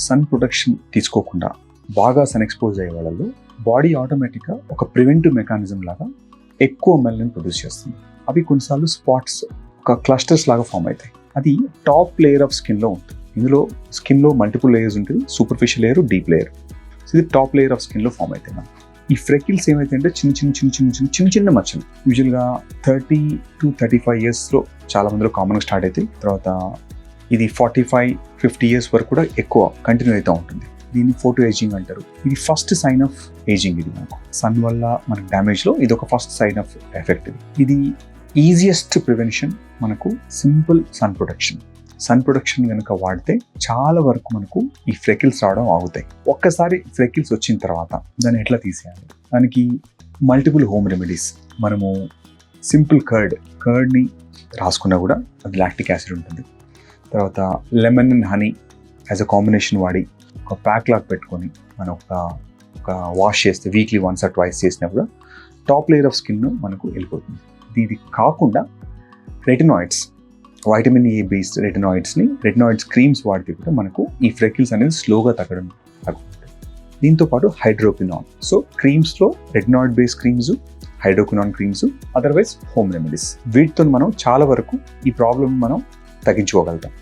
Sun protection తీసుకోకుండా బాగా sun expose అయ్యే వాళ్ళలో బాడీ ఆటోమేటిక్గా ఒక ప్రివెంటివ్ మెకానిజం లాగా ఎక్కువ మెలనిన్ ప్రొడ్యూస్ చేస్తుంది. అవి కొన్నిసార్లు స్పాట్స్ ఒక క్లస్టర్స్ లాగా ఫామ్ అవుతాయి. అది టాప్ లేయర్ ఆఫ్ స్కిన్లో ఉంటుంది. ఇందులో స్కిన్లో మల్టిపుల్ లేయర్స్ ఉంటుంది, సూపర్ఫిషియల్ లేయర్, డీప్ లేయర్. ఇది టాప్ లేయర్ ఆఫ్ స్కిన్లో ఫామ్ అవుతాయి. మనకి ఈ ఫ్రెకిల్స్ ఏమైతే అంటే చిన్న మచ్చలు యూజువల్గా 30 to 35 yearsలో చాలా మందిలో కామన్గా స్టార్ట్ అవుతాయి. తర్వాత ఇది 45-50 years వరకు కూడా ఎక్కువ కంటిన్యూ అవుతూ ఉంటుంది. దీన్ని ఫోటో ఏజింగ్ అంటారు. ఇది ఫస్ట్ సైన్ ఆఫ్ ఏజింగ్. ఇది మనకు సన్ వల్ల మనకు డ్యామేజ్లో ఇది ఒక ఫస్ట్ సైన్ ఆఫ్ ఎఫెక్ట్. ఇది ఈజియెస్ట్ ప్రివెన్షన్ మనకు simple sun protection. Sun protection కనుక వాడితే చాలా వరకు మనకు ఈ ఫ్రెకిల్స్ రావడం ఆగుతాయి. ఒక్కసారి ఫ్రెకిల్స్ వచ్చిన తర్వాత దాన్ని ఎట్లా తీసేయాలి? దానికి మల్టిపుల్ హోమ్ రెమెడీస్. మనము సింపుల్ కర్డ్ని రాసుకున్నా కూడా అది లాక్టిక్ యాసిడ్ ఉంటుంది. తర్వాత lemon and honey as a combination వాడి ఒక ప్యాక్ లాగా పెట్టుకొని మనం ఒక వాష్ చేస్తే వీక్లీ 1 or 2 చేసినప్పుడు టాప్ లేయర్ ఆఫ్ స్కిన్ మనకు వెళ్ళిపోతుంది. ఇది కాకుండా retinoids, vitamin A based retinoids creams వాడితే కూడా మనకు ఈ ఫ్రెకిల్స్ అనేది స్లోగా తగ్గుతుంది. దీంతో పాటు హైడ్రోక్వినాన్. సో క్రీమ్స్లో retinoid based creams, hydroquinone creams, otherwise home remedies. వీటితో మనం చాలా వరకు ఈ ప్రాబ్లమ్ మనం తగ్గించుకోగలుగుతాం.